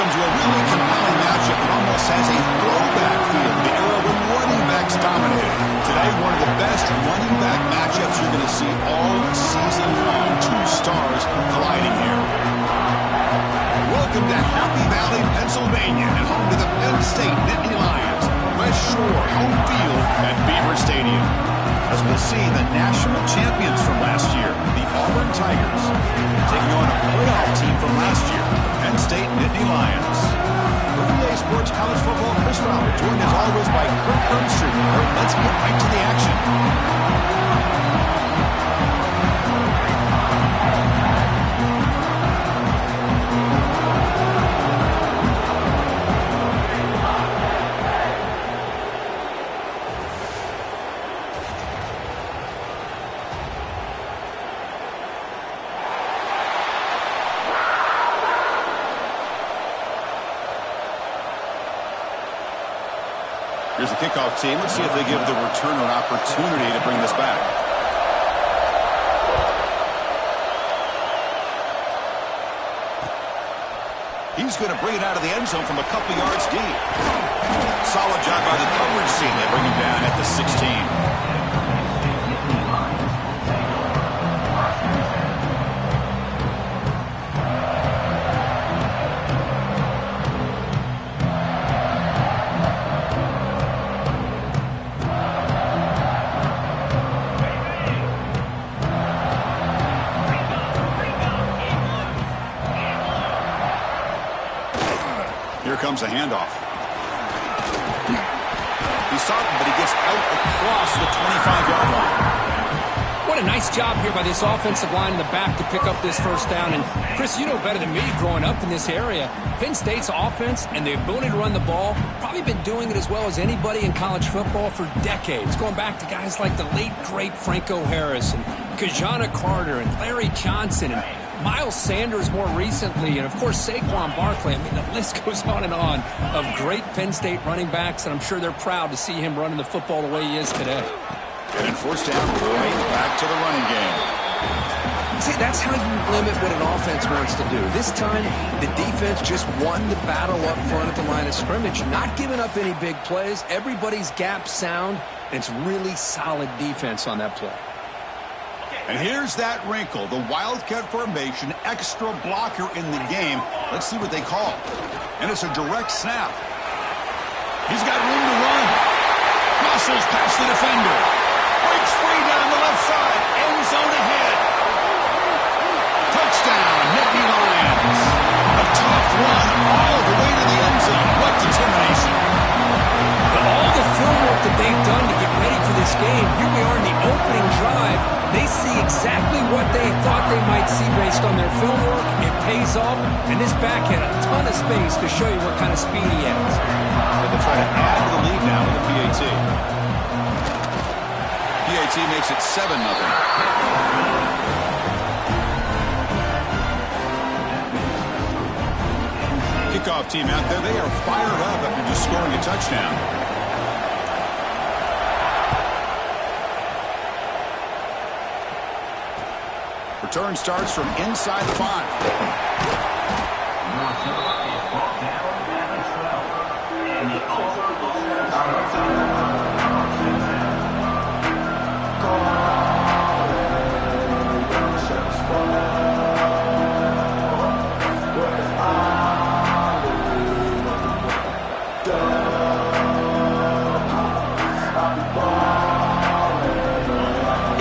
come to a really compelling matchup that almost has a throwback feel to the era when running backs dominated. Today, one of the best running back matchups you're going to see all season long. Two stars colliding here. Welcome to Happy Valley, Pennsylvania, and home to the Penn State Nittany Lions. West Shore home field at Beaver Stadium. As we'll see, the national champions from last year, the Auburn Tigers, taking on a playoff team from last year, the Penn State Nittany Lions. For EA Sports College Football, Chris Fowler, joined as always by Kirk Herbstreit. Let's get right to the action. Here's the kickoff team. Let's see if they give the returner an opportunity to bring this back. He's going to bring it out of the end zone from a couple yards deep. Solid job by the coverage team. They bring him down at the 16. Here comes a handoff. He's talking, but he gets out across the 25-yard line. What a nice job here by this offensive line in the back to pick up this first down. And, Chris, you know better than me growing up in this area. Penn State's offense and the ability to run the ball, probably been doing it as well as anybody in college football for decades, going back to guys like the late, great Franco Harris and Kajana Carter and Larry Johnson and Miles Sanders more recently, and, of course, Saquon Barkley. I mean, the list goes on and on of great Penn State running backs, and I'm sure they're proud to see him running the football the way he is today. And first down, right back to the running game. See, that's how you limit what an offense wants to do. This time, the defense just won the battle up front at the line of scrimmage, not giving up any big plays. Everybody's gap sound, and it's really solid defense on that play. And here's that wrinkle, the Wildcat formation, extra blocker in the game. Let's see what they call. And it's a direct snap. He's got room to run. Muscles past the defender. Breaks free down the left side. End zone ahead. Touchdown, Nittany Lions. A tough run all the way to the end zone. What determination. All the film work that they've done to get ready for this game, here we are in the opening drive. They see exactly what they thought they might see based on their film work. It pays off, and this back had a ton of space to show you what kind of speed he has. And they'll try to add to the lead now with the PAT. PAT makes it 7-0. Kickoff team out there, they are fired up after just scoring a touchdown. Return starts from inside the 5.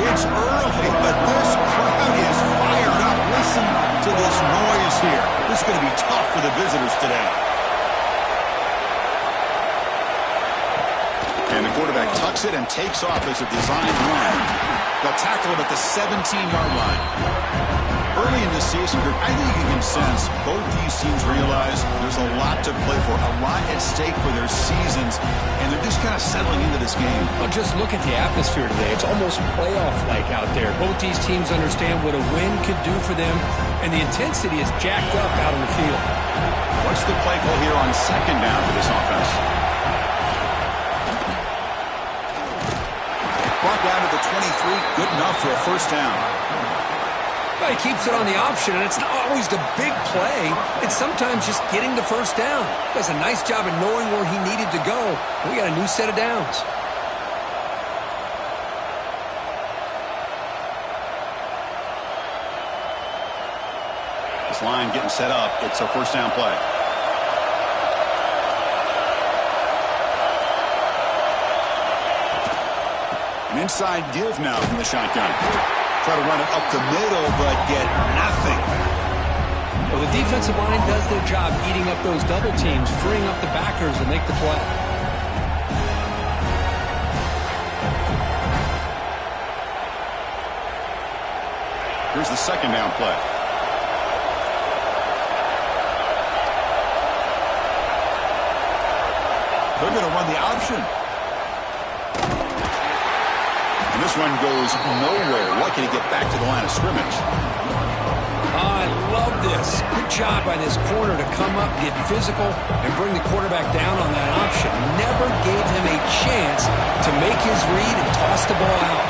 It's early, but this crowd is fired up. Listen to this noise here. This is going to be tough for the visitors today. And the quarterback tucks it and takes off as a designed run. They'll tackle him at the 17-yard line. Early in the season, I think you can sense both these teams realize there's a lot to play for, a lot at stake for their seasons, and they're just kind of settling into this game. Well, just look at the atmosphere today. It's almost playoff-like out there. Both these teams understand what a win could do for them, and the intensity is jacked up out on the field. What's the play call here on second down for this offense? Brought down to the 23, good enough for a first down. Well, he keeps it on the option, and it's not always the big play. It's sometimes just getting the first down. Does a nice job of knowing where he needed to go. We got a new set of downs. This line getting set up. It's a first down play. An inside give now from the shotgun. Try to run it up the middle, but get nothing. Well, the defensive line does their job eating up those double teams, freeing up the backers to make the play. Here's the second down play. They're going to run the option. And this one goes nowhere. Lucky to get back to the line of scrimmage. I love this. Good job by this corner to come up, get physical, and bring the quarterback down on that option. Never gave him a chance to make his read and toss the ball out.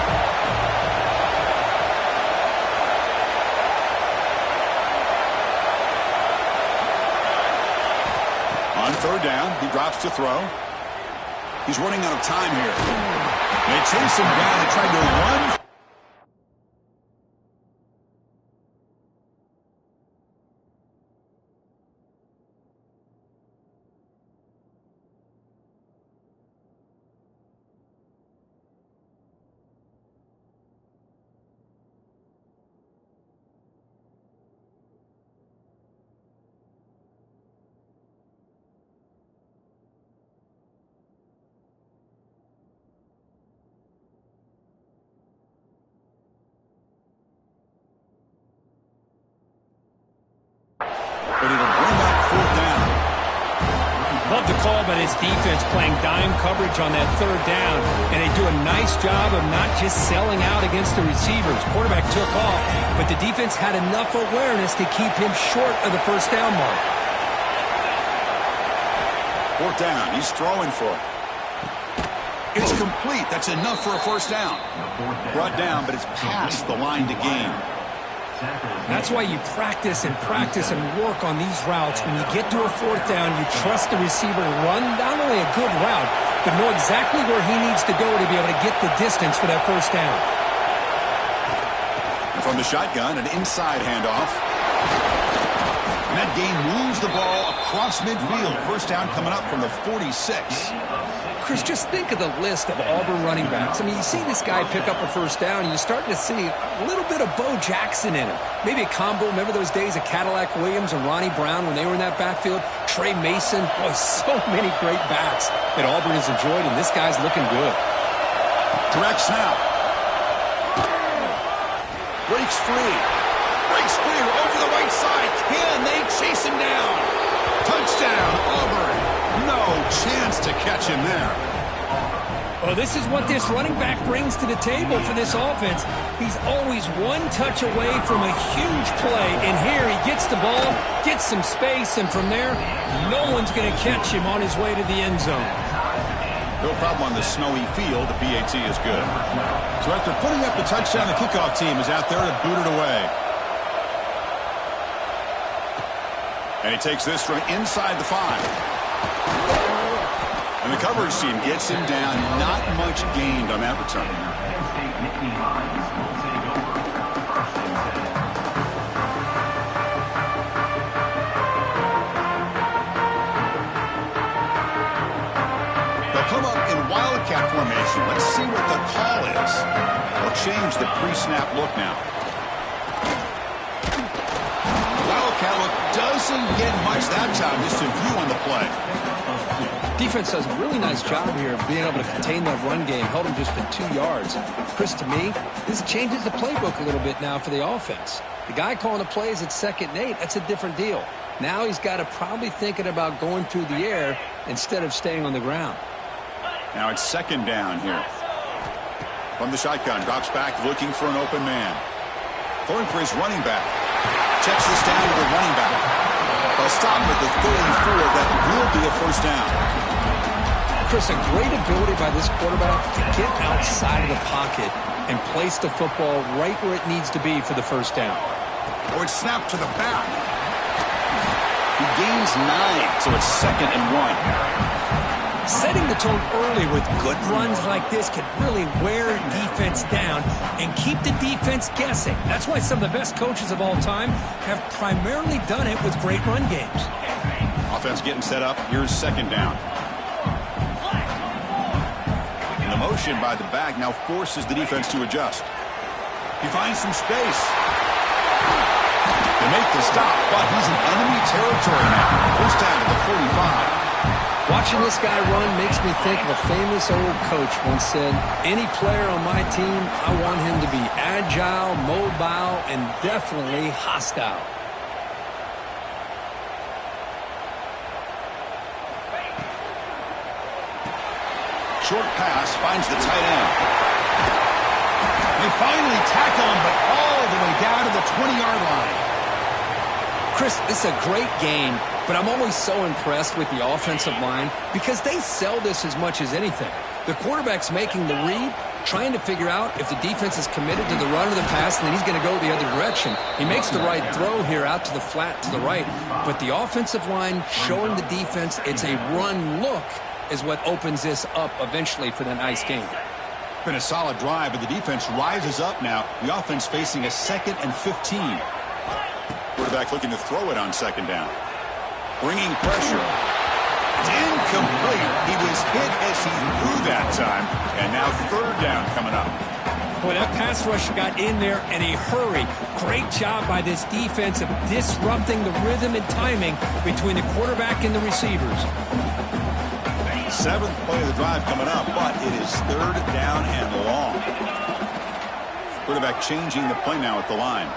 On third down, he drops to throw. He's running out of time here. They chase him down. They tried to run. But it'll bring up fourth down. Love the call by this defense playing dime coverage on that third down, and they do a nice job of not just selling out against the receivers. Quarterback took off, but the defense had enough awareness to keep him short of the first down mark. Fourth down. He's throwing for it. It's complete. That's enough for a first down. Brought down, but it's past the line to gain. That's why you practice and work on these routes. When you get to a fourth down, you trust the receiver to run not only a good route, but know exactly where he needs to go to be able to get the distance for that first down. And from the shotgun, an inside handoff. And that gain moves the ball across midfield. First down coming up from the 46. Chris, just think of the list of Auburn running backs. I mean, you see this guy pick up a first down, and you're starting to see a little bit of Bo Jackson in him. Maybe a combo. Remember those days of Cadillac Williams and Ronnie Brown when they were in that backfield? Trey Mason. Boy, so many great backs that Auburn has enjoyed, and this guy's looking good. Direct snap. Breaks free. Breaks free over the right side. Can they chase him down? Touchdown, Auburn. No chance to catch him there. Well, this is what this running back brings to the table for this offense. He's always one touch away from a huge play, and here he gets the ball, gets some space, and from there, no one's going to catch him on his way to the end zone. No problem on the snowy field. The PAT is good. So after putting up the touchdown, the kickoff team is out there to boot it away. And he takes this from inside the 5. And the coverage team gets him down. Not much gained on that return. They'll come up in Wildcat formation. Let's see what the call is. They'll change the pre-snap look now. Wildcat look doesn't get much that time. Just a view on the play. Defense does a really nice job here of being able to contain that run game. Held him just for 2 yards. Chris, to me, this changes the playbook a little bit now for the offense. The guy calling the plays at 2nd and 8, that's a different deal. Now he's got to probably thinking about going through the air instead of staying on the ground. Now it's 2nd down here. From the shotgun, drops back looking for an open man. Throwing for his running back. Checks this down to the running back. They'll stop at the 34. That will be a first down. Chris, a great ability by this quarterback to get outside of the pocket and place the football right where it needs to be for the first down. Oh, it's snapped to the back. He gains 9, so it's 2nd and 1. Setting the tone early with good runs like this can really wear defense down and keep the defense guessing. That's why some of the best coaches of all time have primarily done it with great run games. Offense getting set up. Here's 2nd down. And the motion by the back now forces the defense to adjust. He finds some space. They make the stop, but he's in enemy territory now. First down to the 45. Watching this guy run makes me think of a famous old coach once said, any player on my team, I want him to be agile, mobile, and definitely hostile. Short pass finds the tight end. They finally tackle him, but all the way down to the 20-yard line. Chris, this is a great game, but I'm always so impressed with the offensive line because they sell this as much as anything. The quarterback's making the read, trying to figure out if the defense is committed to the run or the pass, and then he's going to go the other direction. He makes the right throw here out to the flat to the right, but the offensive line showing the defense it's a run look is what opens this up eventually for the nice game. Been a solid drive, but the defense rises up now. The offense facing a 2nd and 15. Quarterback looking to throw it on 2nd down. Bringing pressure. It's incomplete. He was hit as he threw that time. And now 3rd down coming up. Boy, that pass rush got in there in a hurry. Great job by this defense of disrupting the rhythm and timing between the quarterback and the receivers. 7th play of the drive coming up, but it is 3rd down and long. Quarterback changing the play now at the line.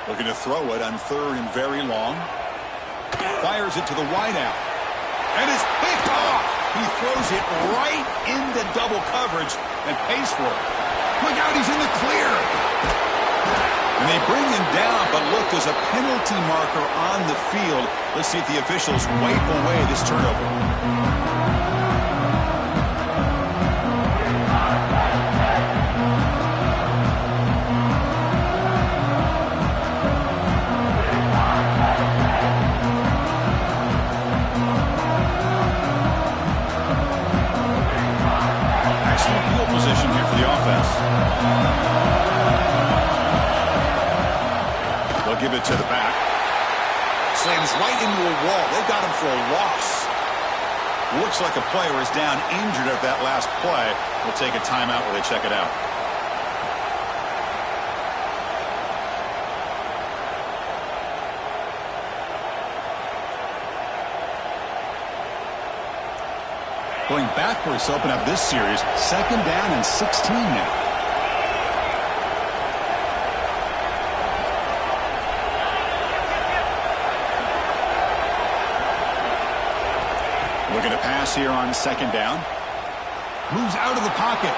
Looking to throw it on 3rd and very long. Fires it to the wideout. And it's picked off. He throws it right into double coverage and pays for it. Look out, he's in the clear. And they bring him down, but look, there's a penalty marker on the field. Let's see if the officials wipe away this turnover. Position here for the offense. They'll give it to the back. Slams right into a wall. They got him for a loss. Looks like a player is down injured at that last play. We'll take a timeout while they check it out. Going backwards to open up this series. 2nd down and 16 now. Looking to pass here on 2nd down. Moves out of the pocket.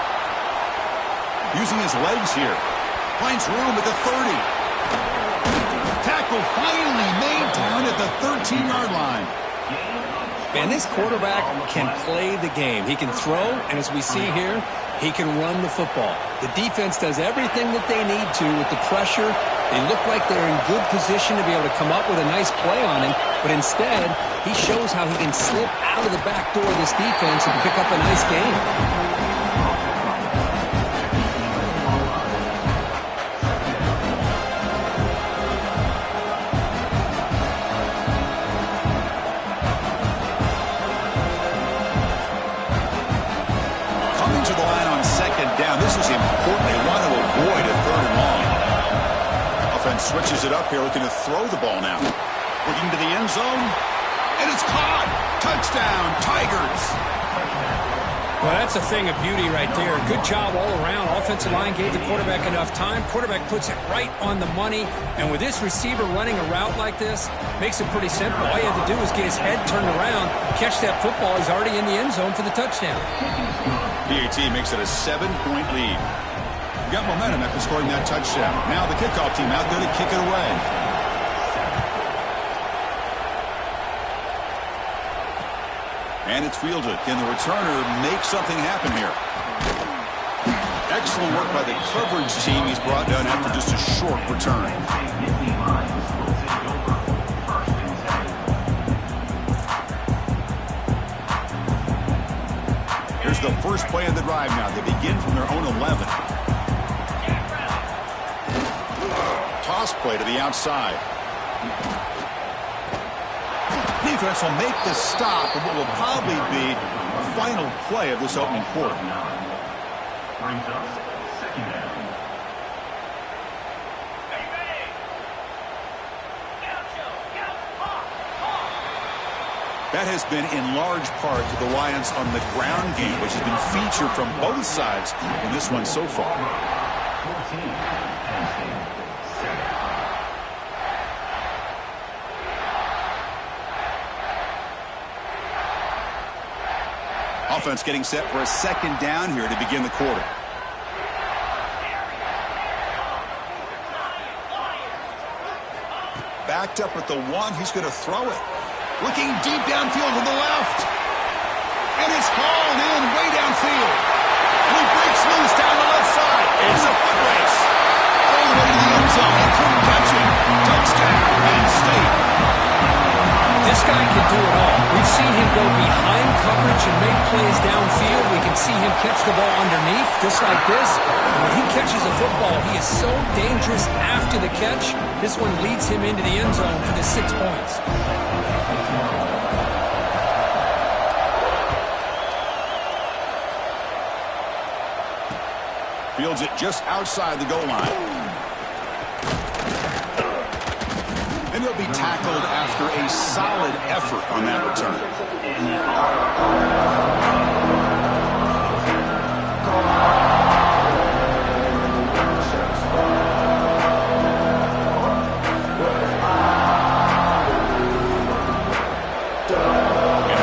Using his legs here. Finds room at the 30. Tackle finally made down at the 13-yard line. And this quarterback can play the game. He can throw, and as we see here, he can run the football. The defense does everything that they need to with the pressure. They look like they're in good position to be able to come up with a nice play on him, but instead, he shows how he can slip out of the back door of this defense and pick up a nice game. This is important. They want to avoid a 3rd and long. Offense switches it up here, looking to throw the ball now. Looking to the end zone, and it's caught. Touchdown, Tigers. Well, that's a thing of beauty right there. Good job all around. Offensive line gave the quarterback enough time. Quarterback puts it right on the money. And with this receiver running a route like this, makes it pretty simple. All you have to do is get his head turned around, catch that football. He's already in the end zone for the touchdown. PAT makes it a 7-point lead. Got momentum after scoring that touchdown. Now the kickoff team out there to kick it away. And it's fielded. Can the returner make something happen here? Excellent work by the coverage team. He's brought down after just a short return. Here's the first play of the drive now. They begin from their own 11. Toss play to the outside. Defense will make the stop of what will probably be the final play of this opening quarter. That has been in large part to the Lions on the ground game, which has been featured from both sides in this one so far. Offense getting set for a second down here to begin the quarter. Backed up at the 1, he's going to throw it. Looking deep downfield to the left. And it's hauled in way downfield. And he breaks loose down the left side. It's a foot race. All the way to the end zone. He couldn't catch it. Touchdown, Penn State. This guy can do it all. We've seen him go behind coverage and make plays downfield. We can see him catch the ball underneath, just like this. And when he catches a football, he is so dangerous after the catch. This one leads him into the end zone for the 6 points. Fields it just outside the goal line. And he'll be tackled after a solid effort on that return. And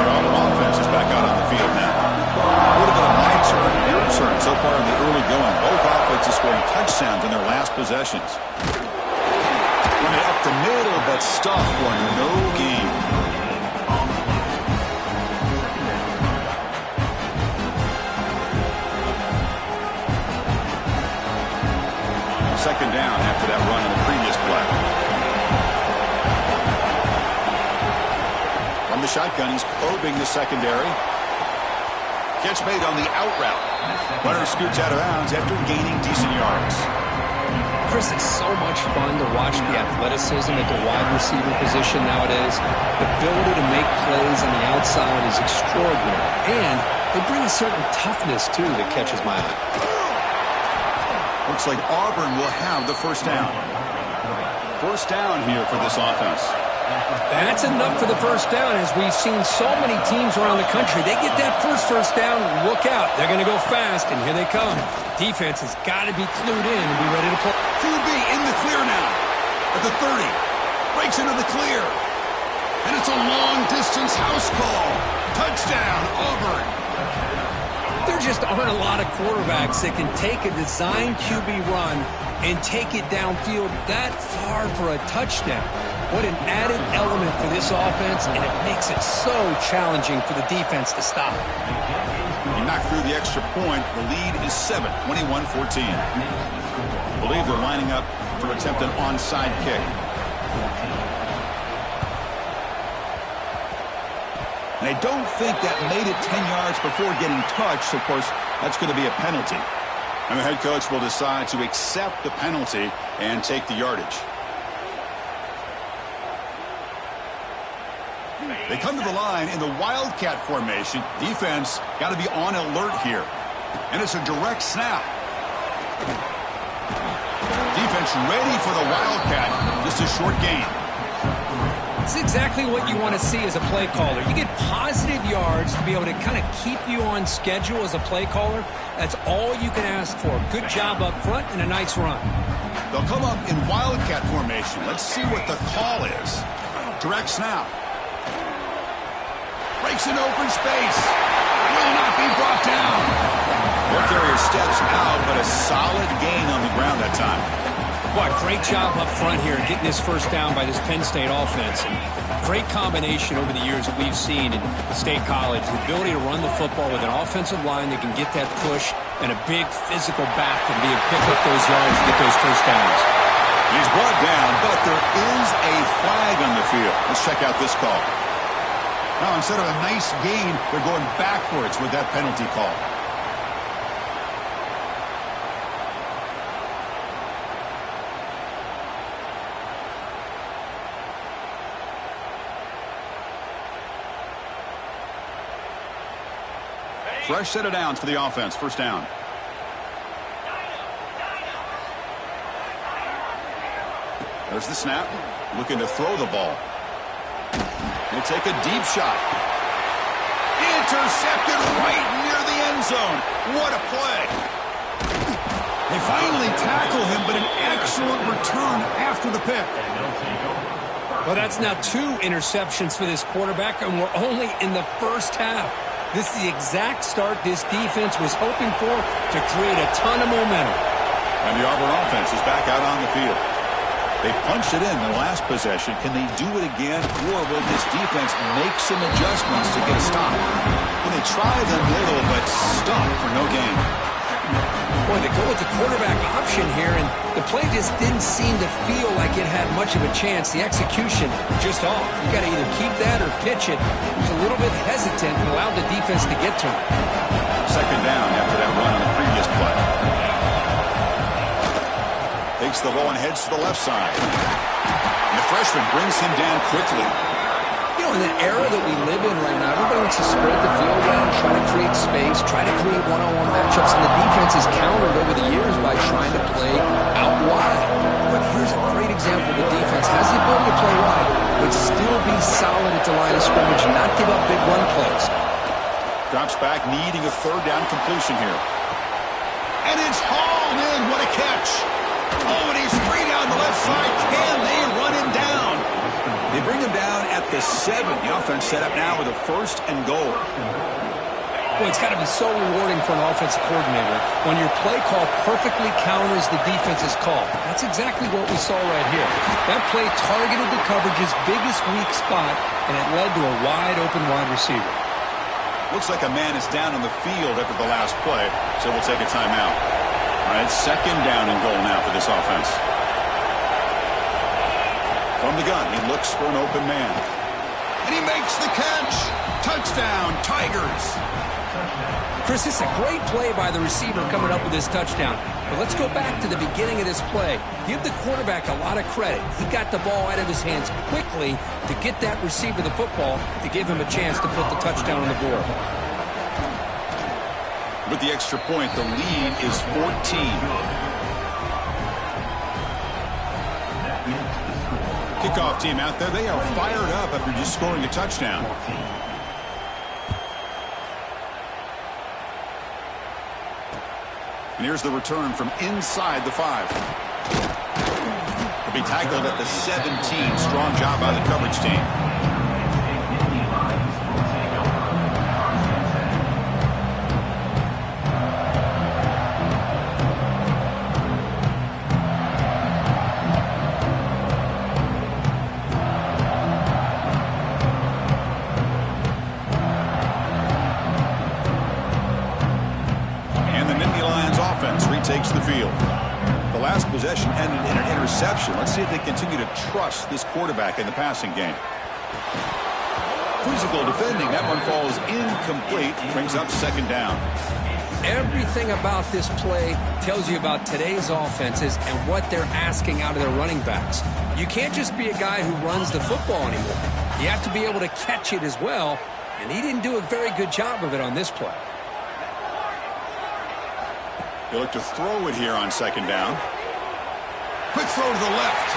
our offense is back out on the field now. Would have been a my turn, your turn so far in the early going. Both offenses scoring touchdowns in their last possessions. Run it up the middle, but stuff for no gain. Second down after that run in the previous play. From the shotgun, he's probing the secondary. Catch made on the out route. Runner scoots out of bounds after gaining decent yards. Chris, it's so much fun to watch the athleticism at the wide receiver position nowadays. The ability to make plays on the outside is extraordinary. And they bring a certain toughness, too, that catches my eye. Looks like Auburn will have the first down. First down here for this offense. That's enough for the first down, as we've seen so many teams around the country. They get that first down, look out. They're going to go fast, and here they come. Defense has got to be clued in and be ready to play. QB in the clear now. At the 30. Breaks into the clear. And it's a long-distance house call. Touchdown, Auburn. There just aren't a lot of quarterbacks that can take a design QB run and take it downfield that far for a touchdown. What an added element for this offense, and it makes it so challenging for the defense to stop. He knocked through the extra point. The lead is 7, 21-14. I believe they're lining up to attempt an onside kick. And I don't think that made it 10 yards before getting touched. Of course, that's going to be a penalty. And the head coach will decide to accept the penalty and take the yardage. They come to the line in the Wildcat formation. Defense got to be on alert here. And it's a direct snap. Defense ready for the Wildcat. Just a short gain. It's exactly what you want to see as a play caller. You get positive yards to be able to kind of keep you on schedule as a play caller. That's all you can ask for. Good job up front and a nice run. They'll come up in Wildcat formation. Let's see what the call is. Direct snap. Breaks in open space. Will not be brought down. Ball carrier steps out, but a solid gain on the ground that time. What great job up front here getting this first down by this Penn State offense. And great combination over the years that we've seen in State College. The ability to run the football with an offensive line that can get that push and a big physical back to be able to pick up those yards and get those first downs. He's brought down, but there is a flag on the field. Let's check out this call. Now, instead of a nice gain, they're going backwards with that penalty call. Fresh set of downs for the offense. First down. There's the snap. Looking to throw the ball. He'll take a deep shot. Intercepted right near the end zone. What a play. They finally tackle him, but an excellent return after the pick. Well, that's now 2 interceptions for this quarterback, and we're only in the first half. This is the exact start this defense was hoping for to create a ton of momentum. And the Auburn offense is back out on the field. They punched it in the last possession. Can they do it again, or will this defense make some adjustments to get a stop? Well, they try the middle, but stop for no gain. Boy, they go with the quarterback option here, and the play just didn't seem to feel like it had much of a chance. The execution just off. You got to either keep that or pitch it. He was a little bit hesitant and allowed the defense to get to him. Second down after that run on the previous play. Takes the ball and heads to the left side. And the freshman brings him down quickly. You know, in the era that we live in right now, everybody wants to spread the field around, try to create space, try to create one-on-one matchups, and the defense is countered over the years by trying to play out wide. But here's a great example. The defense has the ability to play wide, but still be solid at the line of scrimmage and not give up big run plays. Drops back, needing a third down completion here. And it's hauled in. What a catch. Oh, and he's free down the left side. Can they run him down? They bring him down at the 7. The offense set up now with a first and goal. Well, it's got to be so rewarding for an offensive coordinator when your play call perfectly counters the defense's call. That's exactly what we saw right here. That play targeted the coverage's biggest weak spot, and it led to a wide-open wide receiver. Looks like a man is down on the field after the last play, so we'll take a timeout. All right, second down and goal now for this offense. From the gun, he looks for an open man. And he makes the catch. Touchdown, Tigers. Chris, this is a great play by the receiver coming up with this touchdown. But let's go back to the beginning of this play. Give the quarterback a lot of credit. He got the ball out of his hands quickly to get that receiver the football to give him a chance to put the touchdown on the board. With the extra point, the lead is 14. Kickoff team out there, they are fired up after just scoring a touchdown. And here's the return from inside the 5. He'll be tackled at the 17. Strong job by the coverage team. Takes the field. The last possession ended in an interception. Let's see if they continue to trust this quarterback in the passing game. Physical defending. That one falls incomplete. Brings up second down. Everything about this play tells you about today's offenses and what they're asking out of their running backs. You can't just be a guy who runs the football anymore. You have to be able to catch it as well, and he didn't do a very good job of it on this play. They look to throw it here on second down. Quick throw to the left.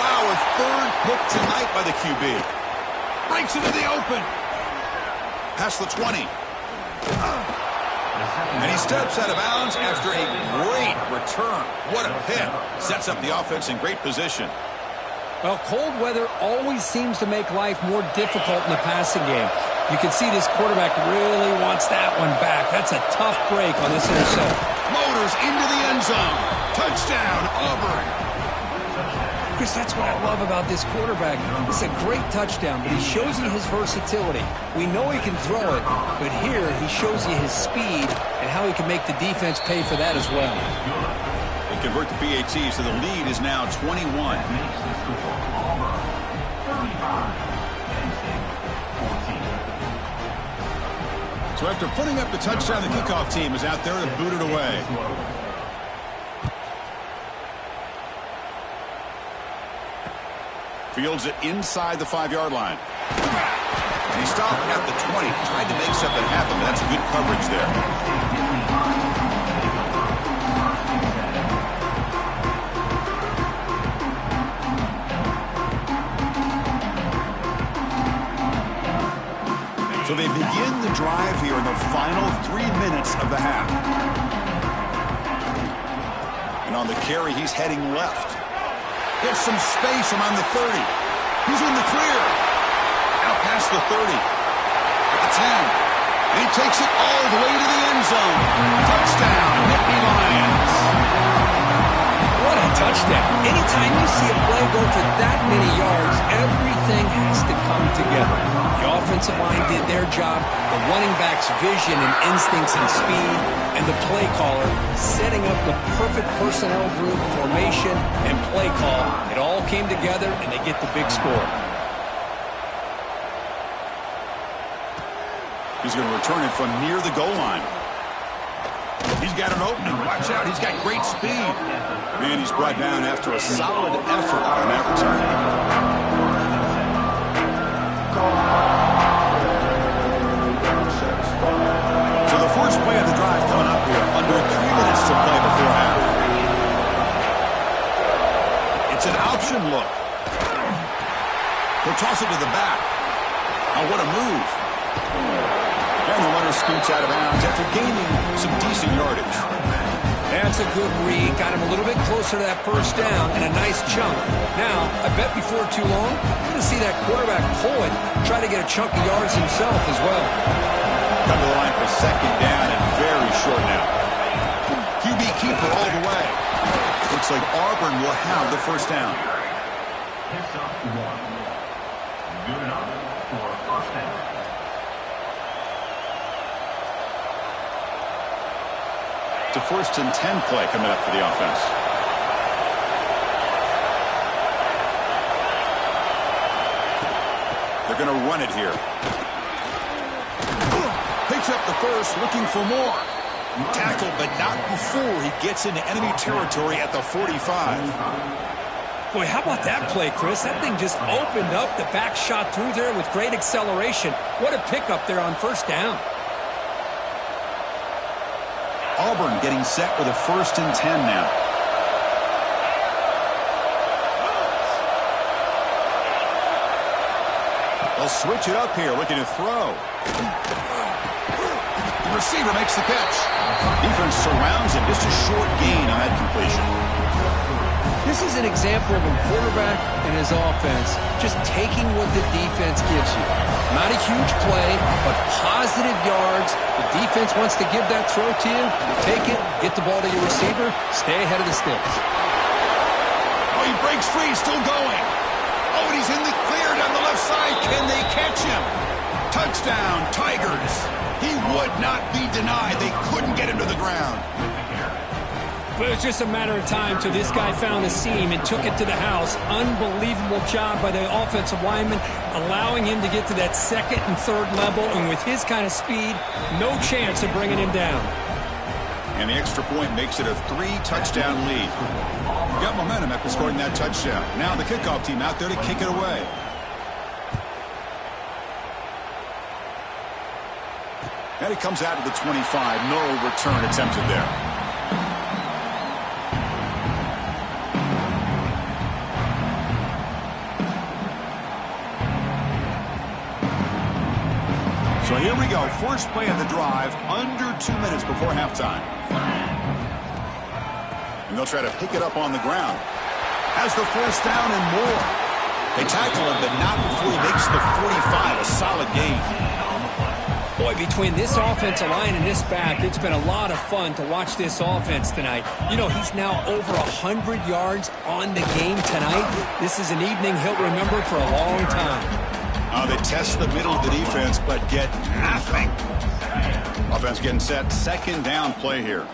Wow, a third pick tonight by the QB. Breaks into the open. Past the 20. And he steps out of bounds after a great return. What a pick. Sets up the offense in great position. Well, cold weather always seems to make life more difficult in the passing game. You can see this quarterback really wants that one back. That's a tough break on this interception. Motor fires into the end zone. Touchdown, Auburn. Chris, that's what I love about this quarterback. It's a great touchdown, but he shows you his versatility. We know he can throw it, but here he shows you his speed and how he can make the defense pay for that as well. They convert the PAT, so the lead is now 21. So after putting up the touchdown, the kickoff team is out there to boot it away. Fields it inside the 5-yard line. And he stopped at the 20. Tried to make something happen, but that's good coverage there. So they begin the drive here in the final 3 minutes of the half. And on the carry, he's heading left. Gets some space around the 30. He's in the clear. Out past the 30. At the 10. And he takes it all the way to the end zone. Touchdown, Nittany Lions. What a touchdown. Anytime you see a play go for that many yards, everything has to come together. The offensive line did their job, the running back's vision and instincts and speed, and the play caller setting up the perfect personnel group, formation, and play call. It all came together, and they get the big score. He's going to return it from near the goal line. He's got an opening. Watch out. He's got great speed. Man, he's brought down after a solid effort on that return. So the first play of the drive coming up here. Under 3 minutes to play before half. It's an option look. He'll toss it to the back. Oh, what a move. And the runner scoots out of bounds after gaining some decent yardage. That's a good read. Got him a little bit closer to that first down and a nice chunk. Now, I bet before too long, you're going to see that quarterback pull it, try to get a chunk of yards himself as well. Come to the line for second down and very short now. QB keeper all the way. Looks like Auburn will have the first down. Good enough for first down. To 1st and 10 play coming up for the offense. They're going to run it here. Picks up the first, looking for more. Tackled, but not before he gets into enemy territory at the 45. Boy, how about that play, Chris? That thing just opened up. The back shot through there with great acceleration. What a pickup there on first down. Auburn getting set with a 1st and 10 now. They'll switch it up here, looking to throw. The receiver makes the catch. Defense surrounds him. Just a short gain on that completion. This is an example of a quarterback and his offense just taking what the defense gives you. Not a huge play, but positive yards. The defense wants to give that throw to you. You take it, get the ball to your receiver, stay ahead of the sticks. Oh, he breaks free, still going. Oh, and he's in the clear down the left side. Can they catch him? Touchdown, Tigers. He would not be denied. They couldn't get him to the ground. But it was just a matter of time till this guy found a seam and took it to the house. Unbelievable job by the offensive lineman, allowing him to get to that 2nd and 3rd level. And with his kind of speed, no chance of bringing him down. And the extra point makes it a 3-touchdown lead. Got momentum after scoring that touchdown. Now the kickoff team out there to kick it away. And it comes out to the 25. No return attempted there. So here we go. First play of the drive, under 2 minutes before halftime. And they'll try to pick it up on the ground. Has the first down and more. They tackle him, but not before he makes the 45. A solid gain. Boy, between this offensive line and this back, it's been a lot of fun to watch this offense tonight. You know, he's now over 100 yards on the game tonight. This is an evening he'll remember for a long time. They test the middle of the defense, but get nothing. Offense getting set. Second down play here.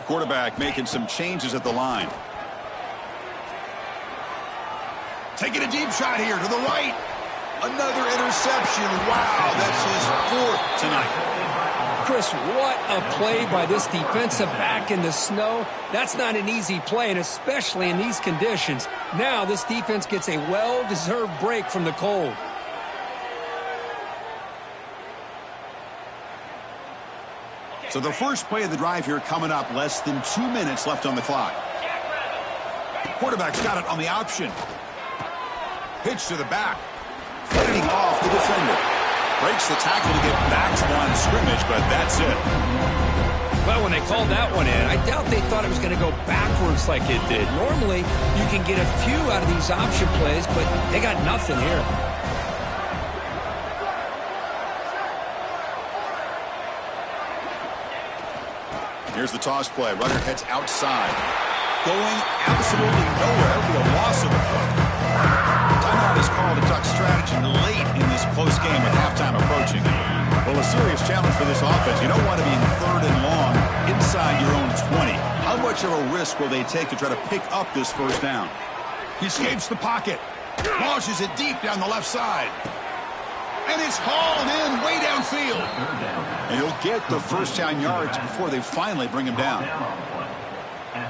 Quarterback making some changes at the line. Taking a deep shot here to the right. Another interception. Wow, that's his fourth tonight. Chris, what a play by this defensive back in the snow. That's not an easy play, and especially in these conditions. Now this defense gets a well-deserved break from the cold. So the first play of the drive here coming up. Less than 2 minutes left on the clock. Quarterback's got it on the option. Pitch to the back. Fighting off the defender. Breaks the tackle to get back to line of scrimmage, but that's it. Well, when they called that one in, I doubt they thought it was going to go backwards like it did. Normally, you can get a few out of these option plays, but they got nothing here. Here's the toss play. Runner heads outside. Going absolutely nowhere with a loss of a foot. Timeout is called to duck strategy late in this close game with halftime approaching. Well, a serious challenge for this offense. You don't want to be in third and long inside your own 20. How much of a risk will they take to try to pick up this first down? He escapes the pocket. Launches it deep down the left side. And it's hauled in way downfield. And he'll get the first down yards before they finally bring him down.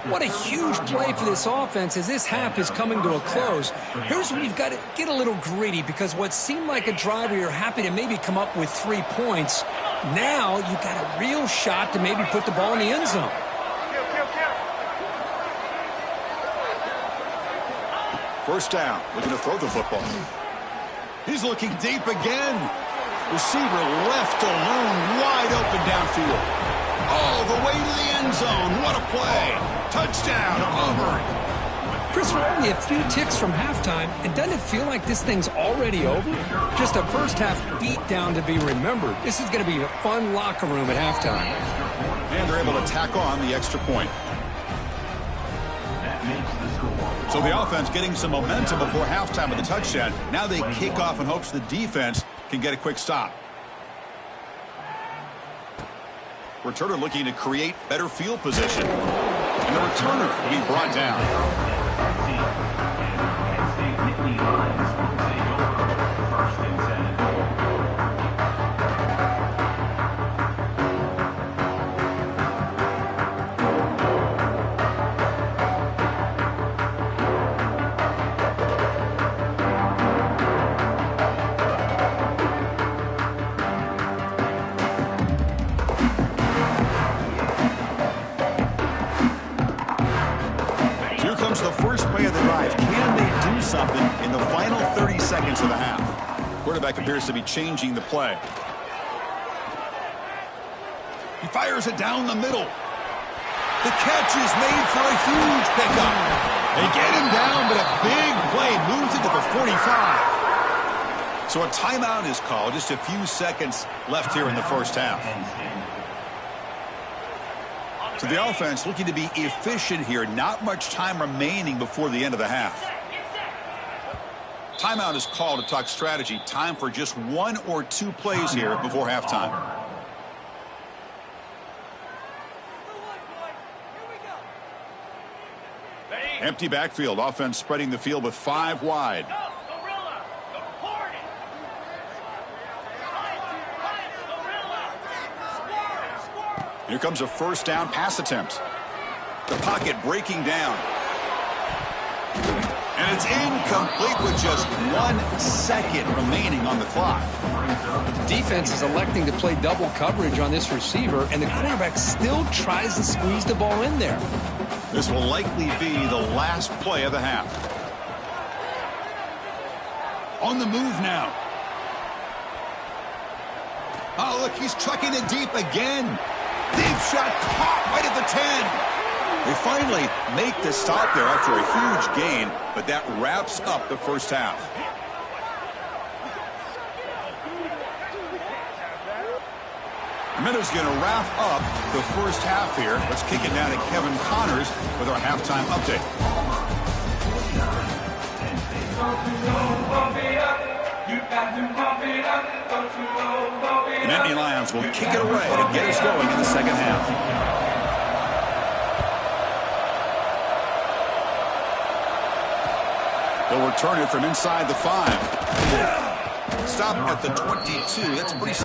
What a huge play for this offense as this half is coming to a close. Here's where you've got to get a little greedy, because what seemed like a drive where you're happy to maybe come up with 3 points, now you've got a real shot to maybe put the ball in the end zone. First down, looking to throw the football. He's looking deep again. Receiver left alone, wide open downfield. All the way to the end zone. What a play. Touchdown, Auburn. Chris, we're only a few ticks from halftime, and doesn't it feel like this thing's already over? Just a first half beat down to be remembered. This is going to be a fun locker room at halftime. And they're able to tack on the extra point. So the offense getting some momentum before halftime with the touchdown. Now they kick off in hopes the defense can get a quick stop. Returner looking to create better field position. And the returner will be brought down. Something in the final 30 seconds of the half. Quarterback appears to be changing the play. He fires it down the middle. The catch is made for a huge pickup. They get him down, but a big play moves it to the 45. So a timeout is called. Just a few seconds left here in the first half. So the offense looking to be efficient here. Not much time remaining before the end of the half. Timeout is called to talk strategy. Time for just 1 or 2 plays here before halftime. Empty backfield. Offense spreading the field with 5 wide. Here comes a first down pass attempt. The pocket breaking down. And it's incomplete with just 1 second remaining on the clock. The defense is electing to play double coverage on this receiver, and the quarterback still tries to squeeze the ball in there. This will likely be the last play of the half. On the move now. Oh, look, he's trucking it deep again. Deep shot caught right at the 10. They finally make the stop there after a huge gain, but that wraps up the first half. Minute's going to wrap up the first half here. Let's kick it down to Kevin Connors with our halftime update. The Nittany Lions will kick it away to get us going in the second half. They'll return it from inside the 5. Stop at the 22. That's pretty...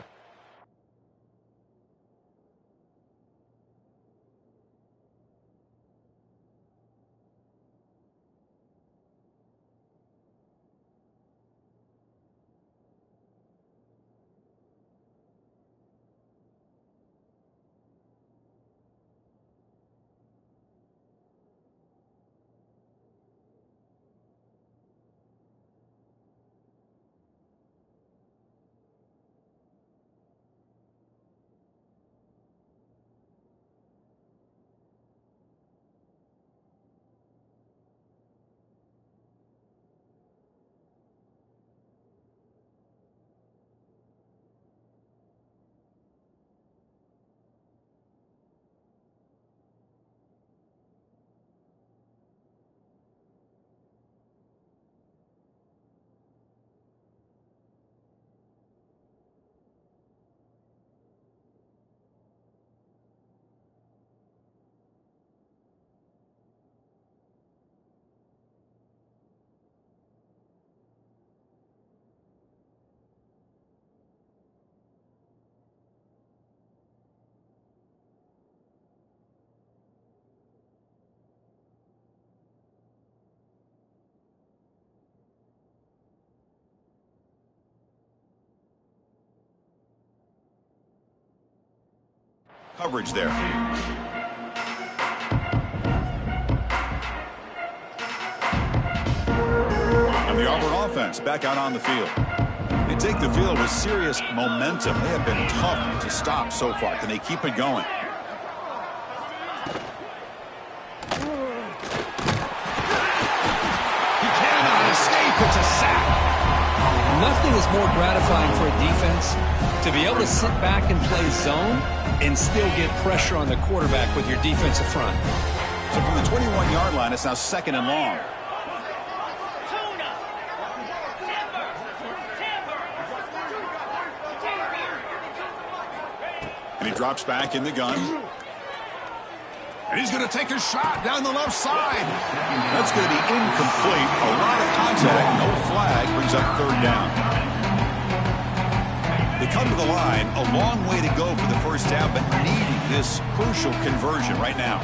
Coverage there. And the Auburn offense back out on the field. They take the field with serious momentum. They have been tough to stop so far. Can they keep it going? He cannot escape. It's a sack. Nothing is more gratifying for a defense to be able to sit back and play zone and still get pressure on the quarterback with your defensive front. So from the 21-yard line, it's now 2nd and long. And he drops back in the gun. And he's going to take a shot down the left side. That's going to be incomplete. A lot of contact, no flag, brings up 3rd down. They come to the line, a long way to go for the first half, but needing this crucial conversion right now.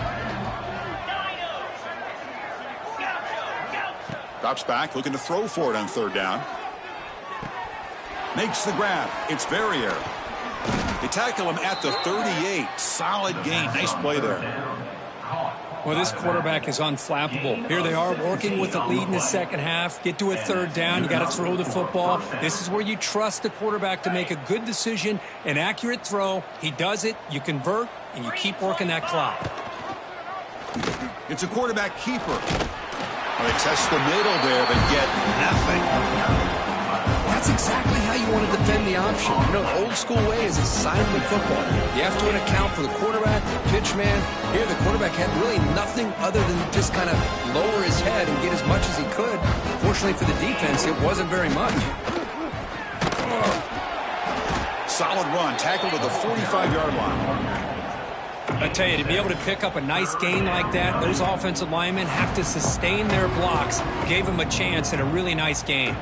Drops back, looking to throw for it on 3rd down. Makes the grab. It's Verrier. They tackle him at the 38. Solid gain. Nice play there. Well, this quarterback is unflappable. Here they are working with the lead in the second half. Get to a 3rd down. You got to throw the football. This is where you trust the quarterback to make a good decision, an accurate throw. He does it. You convert, and you keep working that clock. It's a quarterback keeper. Well, they test the middle there, but get nothing. That's exactly how you want to defend the option. You know, the old school way is assignment football. You have to account for the quarterback, pitch man. Here, the quarterback had really nothing other than just kind of lower his head and get as much as he could. Fortunately for the defense, it wasn't very much. Solid run, tackled to the 45-yard line. I tell you, to be able to pick up a nice gain like that, those offensive linemen have to sustain their blocks. Gave them a chance and a really nice gain.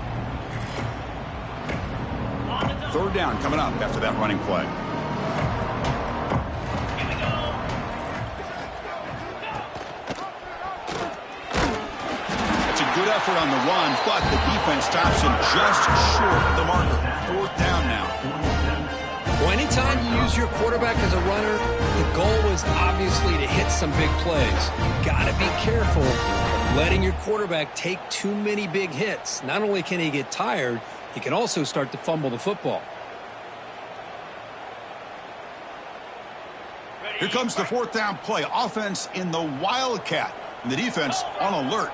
3rd down coming up after that running play. It's a good effort on the run, but the defense stops him just short of the marker. 4th down now. Well, anytime you use your quarterback as a runner, the goal is obviously to hit some big plays. You've got to be careful of letting your quarterback take too many big hits. Not only can he get tired, he can also start to fumble the football. Here comes the 4th down play. Offense in the Wildcat. And the defense on alert.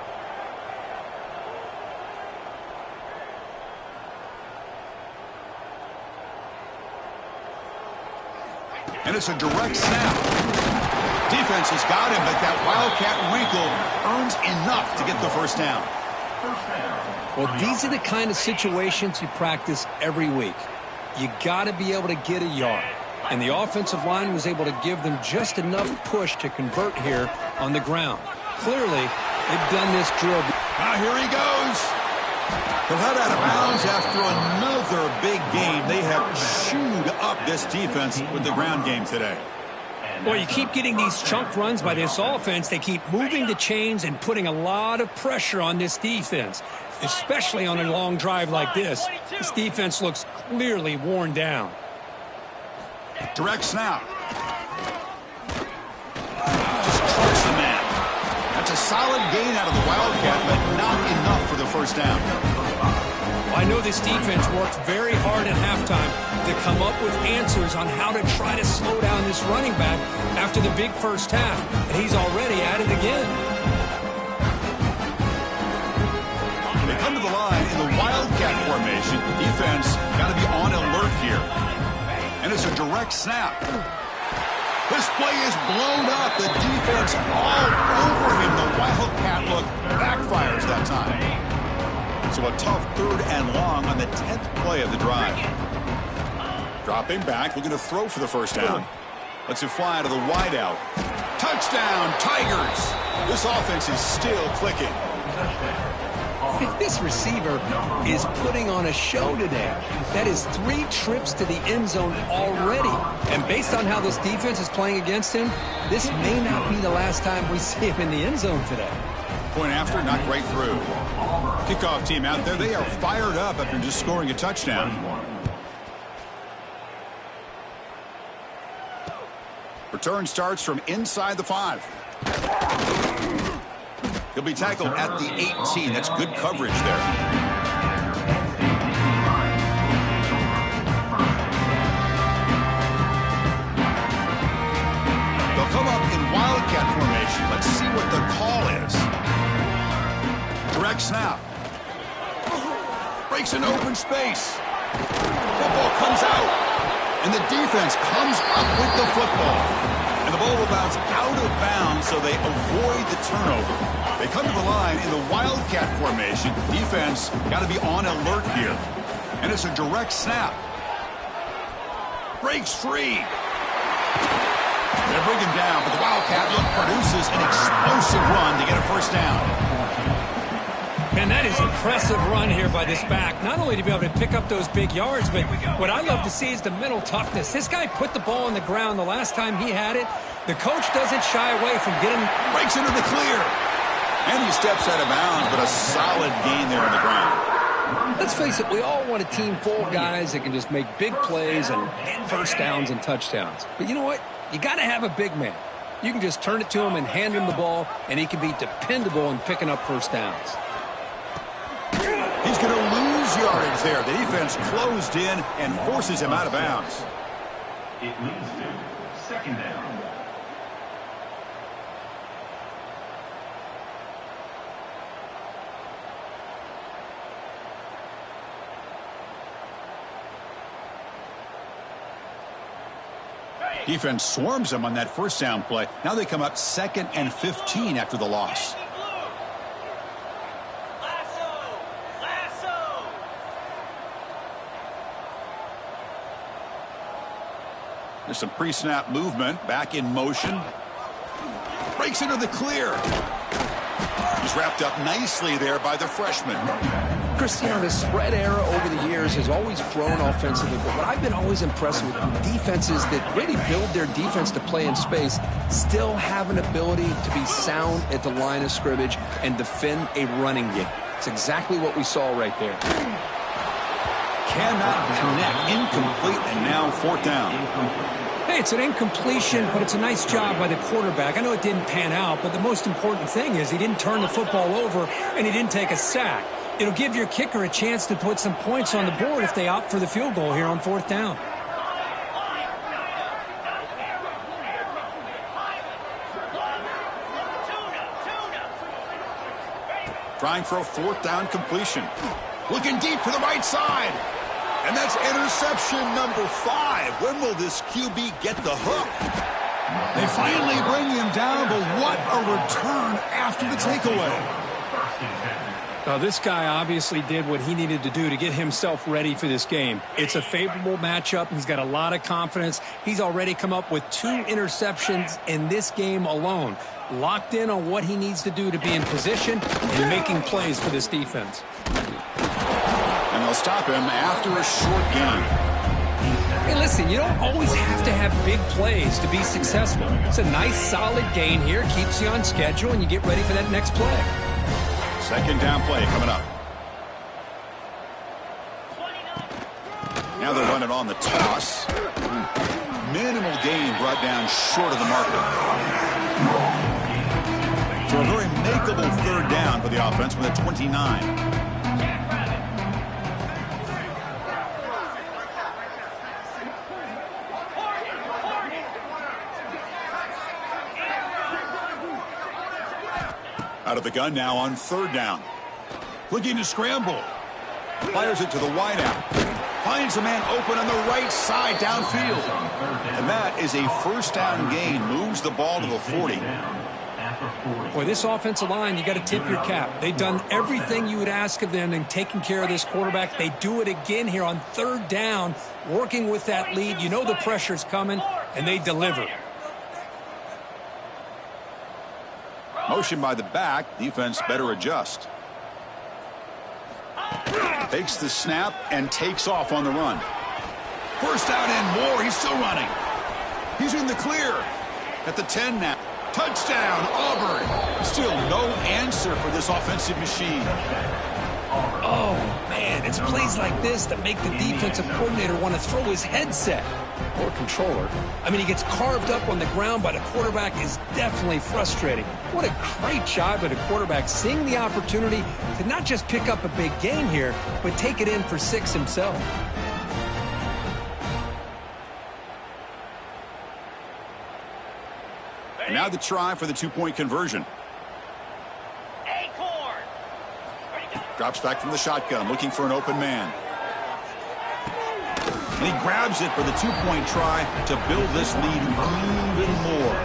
And it's a direct snap. Defense has got him, but that Wildcat wrinkle earns enough to get the first down. Well, these are the kind of situations you practice every week. You got to be able to get a yard. And the offensive line was able to give them just enough push to convert here on the ground. Clearly, they've done this drill. Now here he goes. He'll head out of bounds after another big game. They have chewed up this defense with the ground game today. Well, you keep getting these chunk runs by this offense. They keep moving the chains and putting a lot of pressure on this defense, especially on a long drive like this. This defense looks clearly worn down. Direct snap. Just trucks the man. That's a solid gain out of the Wildcat, but not enough for the first down. Well, I know this defense worked very hard at halftime to come up with answers on how to try to slow down this running back after the big first half, and he's already at it again. They come to the line in the Wildcat formation. Defense got to be on alert here. And it's a direct snap. This play is blown up. The defense all over him. The Wildcat look backfires that time. So a tough 3rd and long on the 10th play of the drive. Dropping back, looking to throw for the first down. Lets it fly to the wideout. Touchdown, Tigers. This offense is still clicking. This receiver is putting on a show today. That is 3 trips to the end zone already. And based on how this defense is playing against him, this may not be the last time we see him in the end zone today. Point after, knocked right through. Kickoff team out there, they are fired up after just scoring a touchdown. Return starts from inside the 5. He'll be tackled at the 18. That's good coverage there. They'll come up in Wildcat formation. Let's see what the call is. Direct snap. Breaks an open space. Football comes out. And the defense comes up with the football. And the ball will bounce out of bounds, so they avoid the turnover. They come to the line in the Wildcat formation. Defense got to be on alert here. And it's a direct snap. Breaks free. They bring him down, but the Wildcat look produces an explosive run to get a first down. And that is impressive run here by this back. Not only to be able to pick up those big yards, but what I love to see is the mental toughness. This guy put the ball on the ground the last time he had it. The coach doesn't shy away from getting... Breaks into the clear. And he steps out of bounds, but a solid gain there on the ground. Let's face it, we all want a team full of guys that can just make big plays and get first downs and touchdowns. But you know what? You got to have a big man. You can just turn it to him and hand him the ball, and he can be dependable in picking up first downs. He's going to lose yardage there. The defense closed in and forces him out of bounds. It leads to second down. Defense swarms him on that first down play. Now they come up 2nd and 15 after the loss. There's some pre-snap movement. Back in motion. Breaks into the clear. He's wrapped up nicely there by the freshman. Cristiano, the spread era over the years has always grown offensively, but what I've been always impressed with defenses that really build their defense to play in space still have an ability to be sound at the line of scrimmage and defend a running game. It's exactly what we saw right there. Cannot connect. Incomplete, and now 4th down. Hey, it's an incompletion, but it's a nice job by the quarterback. I know it didn't pan out, but the most important thing is he didn't turn the football over and he didn't take a sack. It'll give your kicker a chance to put some points on the board if they opt for the field goal here on 4th down. Trying for a 4th down completion. Looking deep to the right side. And that's interception number 5. When will this QB get the hook? They finally bring him down, but what a return after the takeaway. Now, this guy obviously did what he needed to do to get himself ready for this game. It's a favorable matchup. He's got a lot of confidence. He's already come up with 2 interceptions in this game alone. Locked in on what he needs to do to be in position and making plays for this defense. And they'll stop him after a short gain. Hey, listen, you don't always have to have big plays to be successful. It's a nice, solid gain here. Keeps you on schedule, and you get ready for that next play. Second down play coming up. Now they're running on the toss. Minimal gain brought down short of the marker. So a very makeable third down for the offense with a 29. Out of the gun now on third down. Looking to scramble. Fires it to the wideout. Finds a man open on the right side downfield. And that is a first down gain. Moves the ball to the 40. Boy, this offensive line, you got to tip your cap. They've done everything you would ask of them in taking care of this quarterback. They do it again here on third down, working with that lead. You know the pressure's coming, and they deliver. Motion by the back. Defense better adjust. Takes the snap and takes off on the run. First down and more. He's still running. He's in the clear. At the 10 now. Touchdown, Auburn. Still no answer for this offensive machine. Oh, man, it's plays like this that make the defensive coordinator want to throw his headset or controller. I mean, he gets carved up on the ground by the quarterback. Is definitely frustrating. What a great job by the quarterback seeing the opportunity to not just pick up a big gain here, but take it in for 6 himself. And now the try for the 2-point conversion. Drops back from the shotgun, looking for an open man. And he grabs it for the 2-point try to build this lead even more.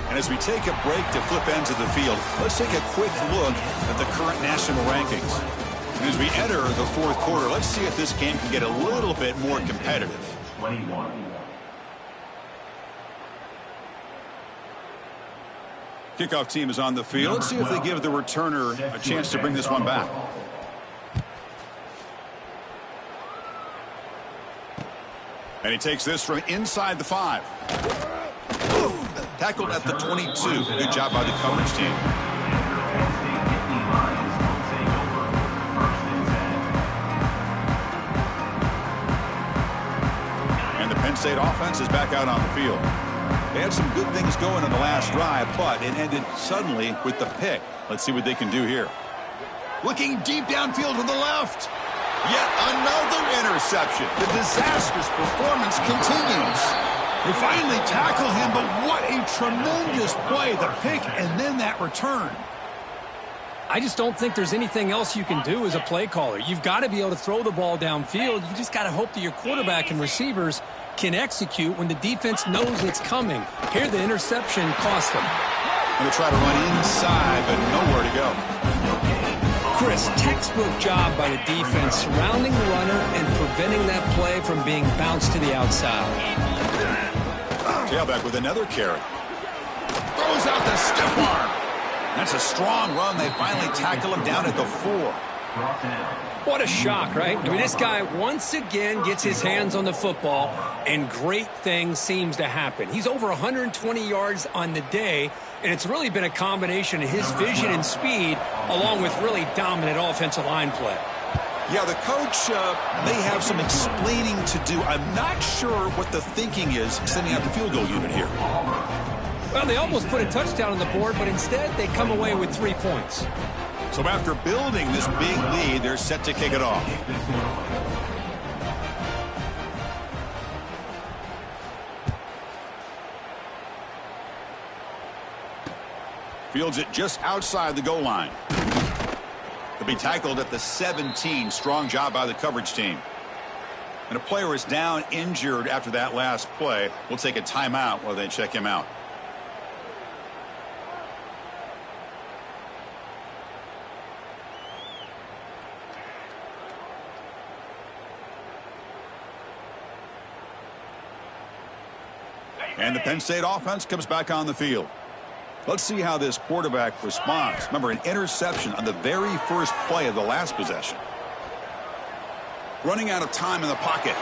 And as we take a break to flip ends of the field, let's take a quick look at the current national rankings. And as we enter the fourth quarter, let's see if this game can get a little bit more competitive. 21. Kickoff team is on the field. Let's see if they give the returner a chance to bring this one back. And he takes this from inside the 5. Tackled at the 22. Good job by the coverage team. And the Penn State offense is back out on the field. They had some good things going in the last drive, but it ended suddenly with the pick. Let's see what they can do here. Looking deep downfield to the left. Yet another interception. The disastrous performance continues. They finally tackle him, but what a tremendous play. The pick and then that return. I just don't think there's anything else you can do as a play caller. You've got to be able to throw the ball downfield. You just got to hope that your quarterback and receivers can execute when the defense knows it's coming. Here, the interception cost them. Going to try to run inside, but nowhere to go. Chris, textbook job by the defense surrounding the runner and preventing that play from being bounced to the outside. Tailback with another carry. Throws out the stiff arm. That's a strong run. They finally tackle him down at the 4. What a shock, right? I mean, this guy once again gets his hands on the football, and great things seems to happen. He's over 120 yards on the day, and it's really been a combination of his vision and speed, along with really dominant offensive line play. Yeah, the coach may have some explaining to do. I'm not sure what the thinking is sending out the field goal unit here. Well, they almost put a touchdown on the board, but instead they come away with 3 points. So after building this big lead, they're set to kick it off. Fields it just outside the goal line. He'll be tackled at the 17. Strong job by the coverage team. And a player is down injured after that last play. We'll take a timeout while they check him out. And the Penn State offense comes back on the field. Let's see how this quarterback responds. Remember, an interception on the very first play of the last possession. Running out of time in the pocket.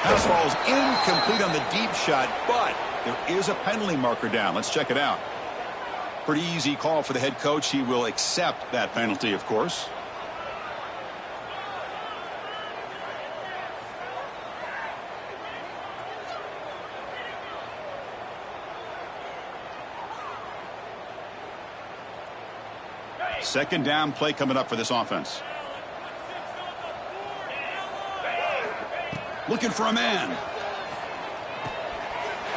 Pass falls incomplete on the deep shot, but there is a penalty marker down. Let's check it out. Pretty easy call for the head coach. He will accept that penalty, of course. Second down play coming up for this offense. Looking for a man.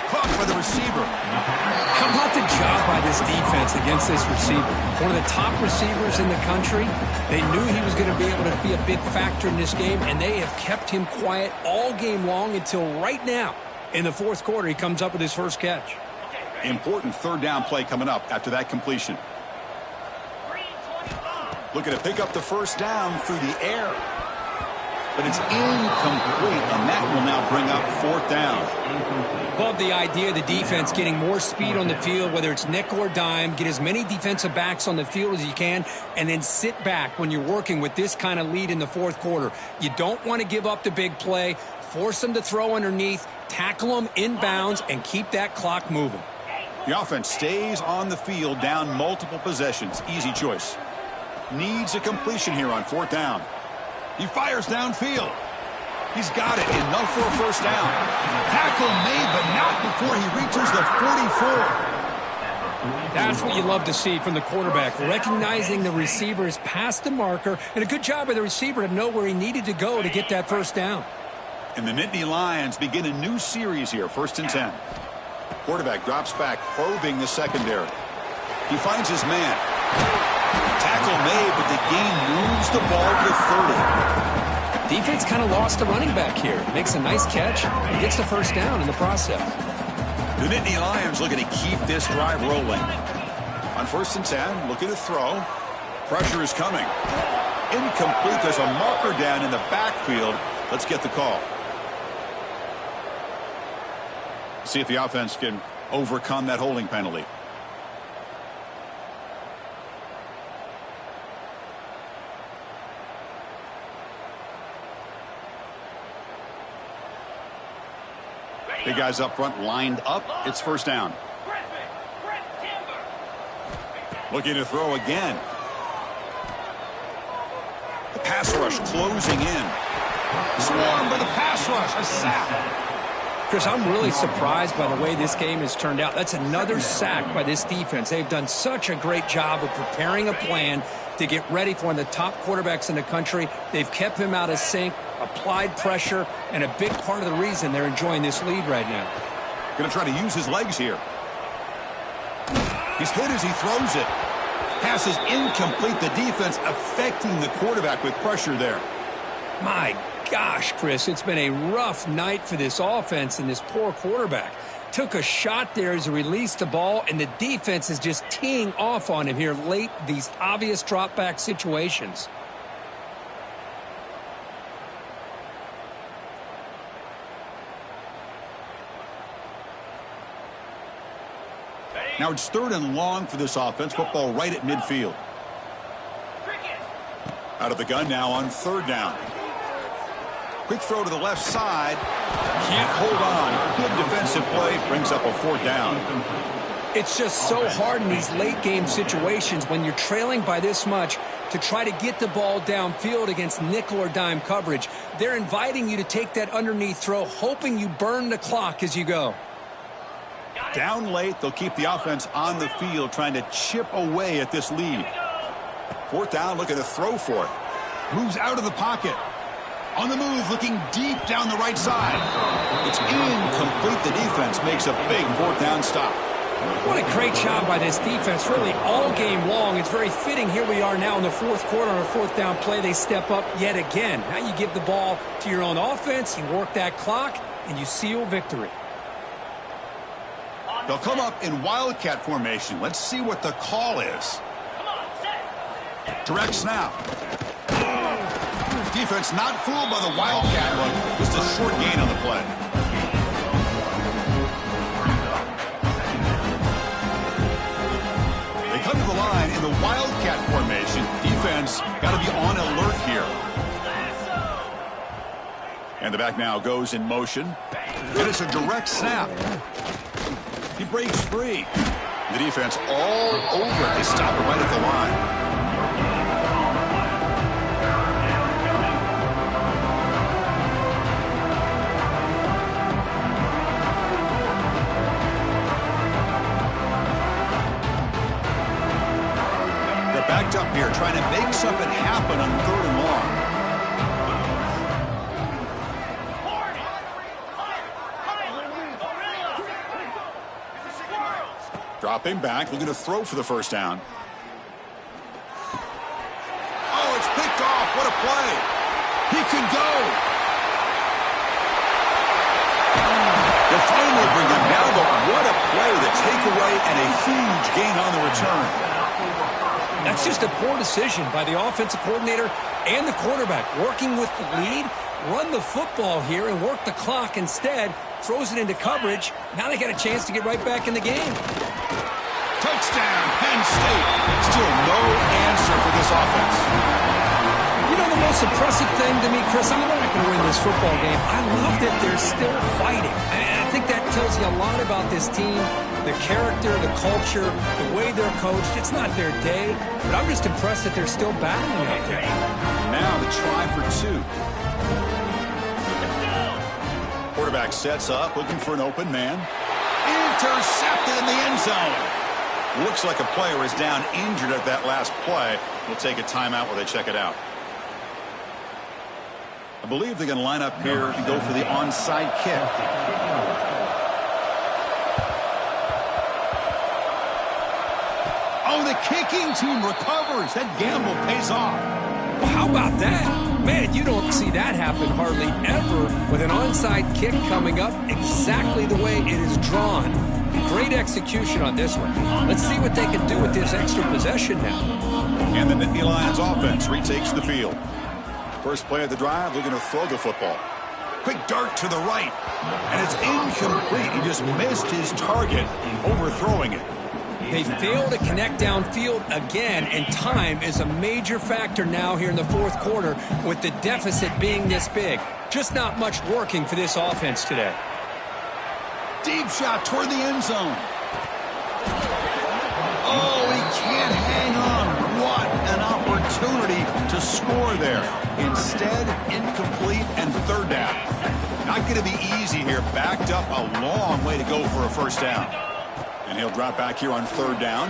Caught by the receiver. How about the job by this defense against this receiver? One of the top receivers in the country. They knew he was going to be able to be a big factor in this game, and they have kept him quiet all game long until right now. In the fourth quarter, he comes up with his first catch. Important third down play coming up after that completion. Looking to pick up the first down through the air. But it's incomplete, and that will now bring up fourth down. Love the idea of the defense getting more speed on the field, whether it's nickel or dime, get as many defensive backs on the field as you can, and then sit back when you're working with this kind of lead in the fourth quarter. You don't want to give up the big play, force them to throw underneath, tackle them inbounds, and keep that clock moving. The offense stays on the field, down multiple possessions. Easy choice. Needs a completion here on fourth down. He fires downfield. He's got it. Enough for a first down. Tackle made, but not before he reaches the 44. That's what you love to see from the quarterback, recognizing the receiver is past the marker, and a good job by the receiver to know where he needed to go to get that first down. And the Nittany Lions begin a new series here, 1st and 10. Quarterback drops back, probing the secondary. He finds his man. Tackle made, but the game moves the ball to 30. Defense kind of lost a running back here. Makes a nice catch and gets the first down in the process. The Nittany Lions looking to keep this drive rolling. On 1st and 10, looking to throw. Pressure is coming. Incomplete. There's a marker down in the backfield. Let's get the call. See if the offense can overcome that holding penalty. Big guys up front lined up. It's first down. Looking to throw again. The pass rush closing in. Swarmed by the pass rush. A sack. Chris, I'm really surprised by the way this game has turned out. That's another sack by this defense. They've done such a great job of preparing a plan to get ready for one of the top quarterbacks in the country. They've kept him out of sync, applied pressure, and a big part of the reason they're enjoying this lead right now. Going to try to use his legs here. He's hit as he throws it. Pass is incomplete. The defense affecting the quarterback with pressure there. My gosh, Chris, it's been a rough night for this offense and this poor quarterback. Took a shot there as he released the ball, and the defense is just teeing off on him here late, these obvious drop-back situations. Now it's 3rd and long for this offense. Football right at midfield. Out of the gun now on 3rd down. Quick throw to the left side. Can't hold on. Good defensive play. Brings up a 4th down. It's just so hard in these late game situations when you're trailing by this much to try to get the ball downfield against nickel or dime coverage. They're inviting you to take that underneath throw, hoping you burn the clock as you go. Down late, they'll keep the offense on the field trying to chip away at this lead. 4th down, looking to throw for it. Moves out of the pocket. On the move, looking deep down the right side. It's incomplete. The defense makes a big 4th down stop. What a great job by this defense, really all game long. It's very fitting. Here we are now in the fourth quarter on a fourth down play. They step up yet again. Now you give the ball to your own offense, you work that clock, and you seal victory. They'll come up in Wildcat formation. Let's see what the call is. Direct snap. Defense not fooled by the Wildcat look. Just a short gain on the play. They come to the line in the Wildcat formation. Defense got to be on alert here. And the back now goes in motion. And it's a direct snap. He breaks free. The defense all over it. They stop it right at the line. They're backed up here, trying to make something happen on 3rd and long. Dropping back, looking to throw for the first down. Oh, it's picked off. What a play. He can go. They'll finally bring him down, but what a play. The takeaway and a huge gain on the return. That's just a poor decision by the offensive coordinator and the quarterback. Working with the lead, run the football here and work the clock instead. Throws it into coverage. Now they got a chance to get right back in the game. Touchdown, Penn State. Still no answer for this offense. You know, the most impressive thing to me, Chris, I mean, they're not going to win this football game. I love that they're still fighting. And I think that tells you a lot about this team, the character, the culture, the way they're coached. It's not their day, but I'm just impressed that they're still battling out there. Now the try for 2. Quarterback sets up, looking for an open man. Intercepted in the end zone. Looks like a player is down injured at that last play. We'll take a timeout while they check it out. I believe they're going to line up here and go for the onside kick. Oh, the kicking team recovers. That gamble pays off. Well, how about that? Man, you don't see that happen hardly ever with an onside kick coming up exactly the way it is drawn. Great execution on this one. Let's see what they can do with this extra possession now. And the Nittany Lions offense retakes the field. First play of the drive, looking to throw the football. Quick dart to the right. And it's incomplete. He just missed his target, overthrowing it. They fail to connect downfield again, and time is a major factor now here in the fourth quarter with the deficit being this big. Just not much working for this offense today. Deep shot toward the end zone. Oh, he can't hang on. What an opportunity to score there. Instead, incomplete and 3rd down. Not going to be easy here. Backed up a long way to go for a first down. And he'll drop back here on 3rd down.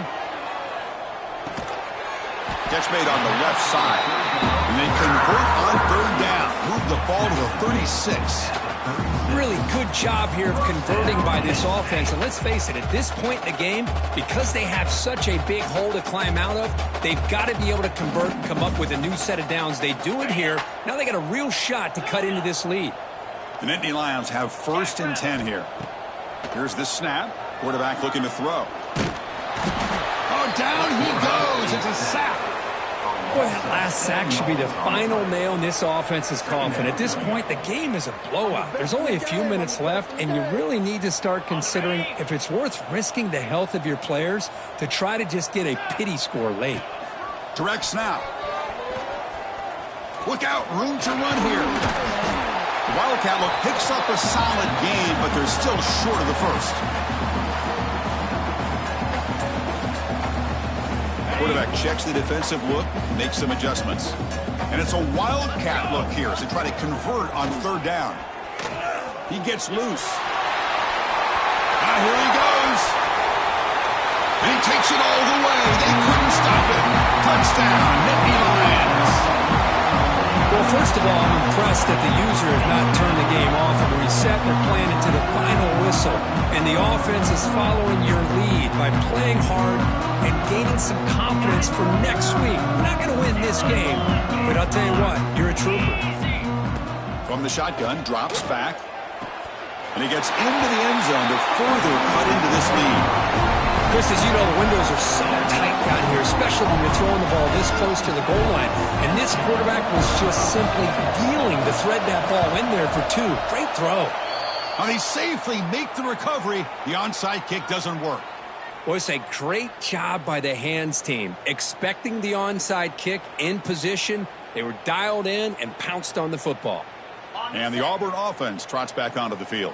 Catch made on the left side. And they convert on 3rd down. Move the ball to the 36. Really good job here of converting by this offense. And let's face it, at this point in the game, because they have such a big hole to climb out of, they've got to be able to convert and come up with a new set of downs. They do it here. Now they got a real shot to cut into this lead. The Nittany Lions have 1st and 10 here. Here's the snap. Quarterback looking to throw. Oh, down he goes. It's a sack. Boy, that last sack should be the final nail in this offense's coffin. At this point, the game is a blowout. There's only a few minutes left, and you really need to start considering if it's worth risking the health of your players to try to just get a pity score late. Direct snap. Look out, room to run here. The Wildcat look picks up a solid game, but they're still short of the first. Quarterback checks the defensive look, makes some adjustments. And it's a Wildcat look here as they try to convert on 3rd down. He gets loose. Here he goes. And he takes it all the way. They couldn't stop it. Touchdown, Nittany Lions. Well, first of all, I'm impressed that the user has not turned the game off and reset their plan into the final whistle. And the offense is following your lead by playing hard and gaining some confidence for next week. We're not going to win this game, but I'll tell you what, you're a trooper. From the shotgun, drops back. And he gets into the end zone to further cut into this lead. Chris, as you know, the windows are so tight down here, especially when you're throwing the ball this close to the goal line. And this quarterback was just simply dealing to thread that ball in there for 2. Great throw. And they safely make the recovery. The onside kick doesn't work. Well, it's a great job by the hands team. Expecting the onside kick in position, they were dialed in and pounced on the football. And the Auburn offense trots back onto the field.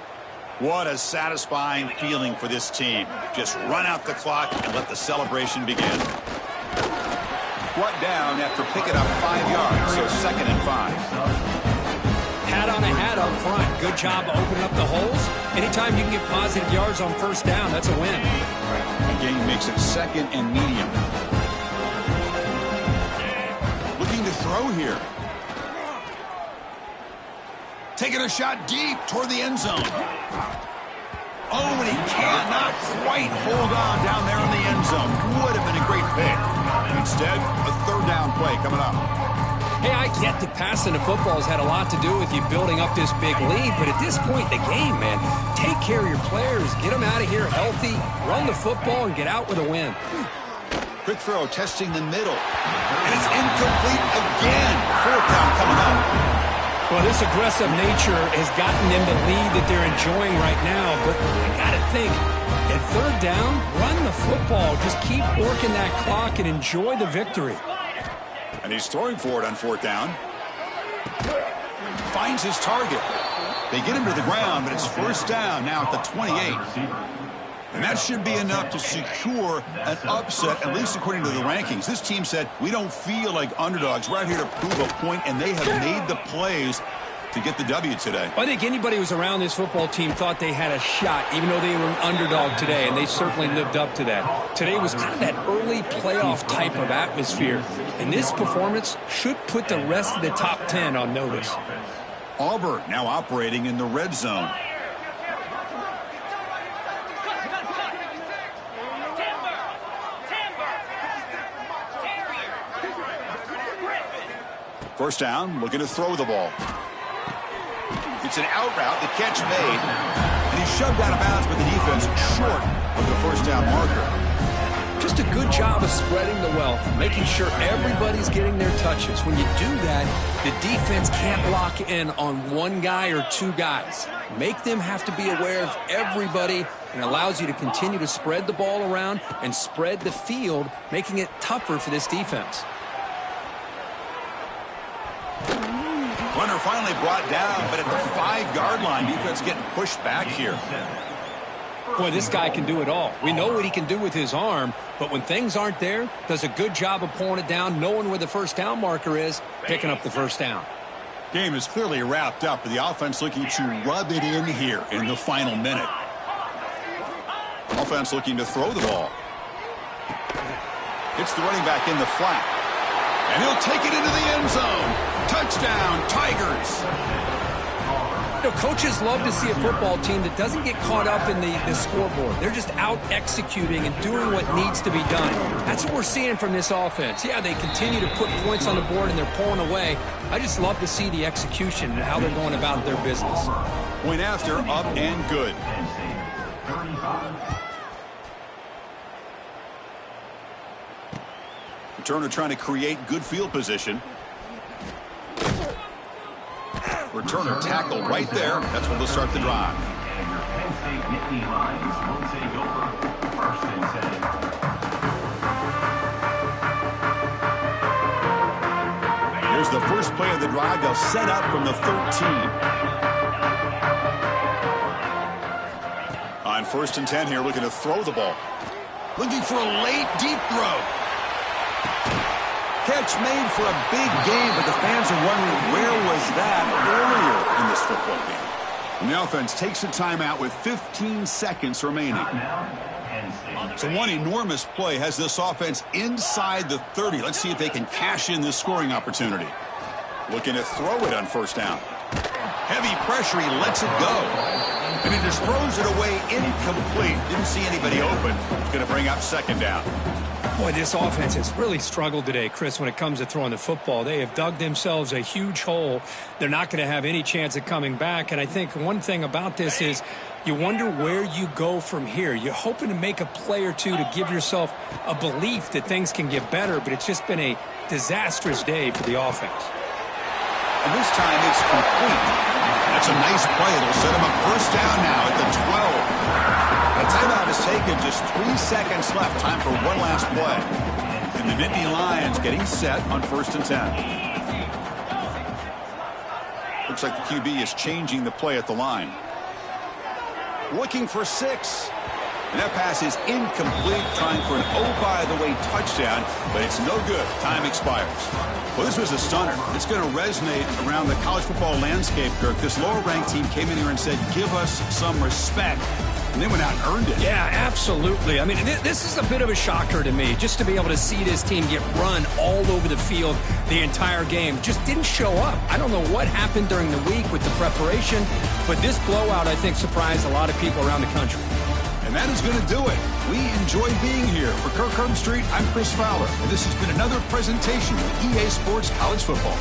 What a satisfying feeling for this team. Just run out the clock and let the celebration begin. Brought down after picking up 5 yards, so 2nd and 5. Hat on a hat up front. Good job opening up the holes. Anytime you can get positive yards on first down, that's a win. The game makes it 2nd and medium. Looking to throw here. Taking a shot deep toward the end zone. Oh, and he cannot quite hold on down there in the end zone. Would have been a great pick. Instead, a 3rd down play coming up. Hey, I get that passing the football has had a lot to do with you building up this big lead, but at this point in the game, man, take care of your players. Get them out of here healthy, run the football, and get out with a win. Quick throw, testing the middle. And it's incomplete again. 4th down coming up. Well, this aggressive nature has gotten them the lead that they're enjoying right now. But I got to think, at 3rd down, run the football. Just keep working that clock and enjoy the victory. And he's throwing for it on 4th down. Finds his target. They get him to the ground, but it's 1st down now at the 28. And that should be enough to secure an upset, at least according to the rankings. This team said, we don't feel like underdogs. We're out here to prove a point, and they have made the plays to get the W today. I think anybody who was around this football team thought they had a shot, even though they were an underdog today, and they certainly lived up to that. Today was kind of that early playoff type of atmosphere, and this performance should put the rest of the top 10 on notice. Auburn now operating in the red zone. First down, looking to throw the ball. It's an out route, the catch made, and he's shoved out of bounds by the defense short of the 1st down marker. Just a good job of spreading the wealth, making sure everybody's getting their touches. When you do that, the defense can't lock in on 1 guy or 2 guys. Make them have to be aware of everybody, and allows you to continue to spread the ball around and spread the field, making it tougher for this defense. Runner finally brought down, but at the 5-yard line, defense getting pushed back here. Boy, this guy can do it all. We know what he can do with his arm, but when things aren't there, does a good job of pulling it down, knowing where the 1st down marker is, picking up the 1st down. Game is clearly wrapped up, but the offense looking to rub it in here in the final minute. Offense looking to throw the ball. It's the running back in the flat. And he'll take it into the end zone. Touchdown, Tigers. You know, coaches love to see a football team that doesn't get caught up in the scoreboard. They're just out executing and doing what needs to be done. That's what we're seeing from this offense. Yeah, they continue to put points on the board and they're pulling away. I just love to see the execution and how they're going about their business. Point after, up and good. Returner trying to create good field position. Returner tackle right there. That's when they'll start the drive. Here's the first play of the drive. They'll set up from the 13. On 1st and 10 here, looking to throw the ball. Looking for a late, deep throw. Catch made for a big game, but the fans are wondering where was that earlier in this football game. And the offense takes a timeout with 15 seconds remaining. So one enormous play has this offense inside the 30. Let's see if they can cash in this scoring opportunity. Looking to throw it on first down. Heavy pressure, he lets it go. And he just throws it away incomplete. Didn't see anybody open. It's going to bring up second down. Boy, this offense has really struggled today, Chris, when it comes to throwing the football. They have dug themselves a huge hole. They're not going to have any chance of coming back. And I think one thing about this is you wonder where you go from here. You're hoping to make a play or two to give yourself a belief that things can get better, but it's just been a disastrous day for the offense. And this time it's complete. That's a nice play. It'll set him up first down now at the 12. The timeout is taken. Just 3 seconds left. Time for one last play. And the Nittany Lions getting set on first and 10. Looks like the QB is changing the play at the line. Looking for 6. And that pass is incomplete, trying for an oh-by-the-way touchdown, but it's no good. Time expires. Well, this was a stunner. It's going to resonate around the college football landscape, Kirk. This lower-ranked team came in here and said, give us some respect. And they went out and earned it. Yeah, absolutely. I mean, this is a bit of a shocker to me, just to be able to see this team get run all over the field the entire game. Just didn't show up. I don't know what happened during the week with the preparation, but this blowout, I think, surprised a lot of people around the country. And that is going to do it. We enjoy being here. For Kirk Herbstreit, I'm Chris Fowler. And this has been another presentation of EA Sports College Football.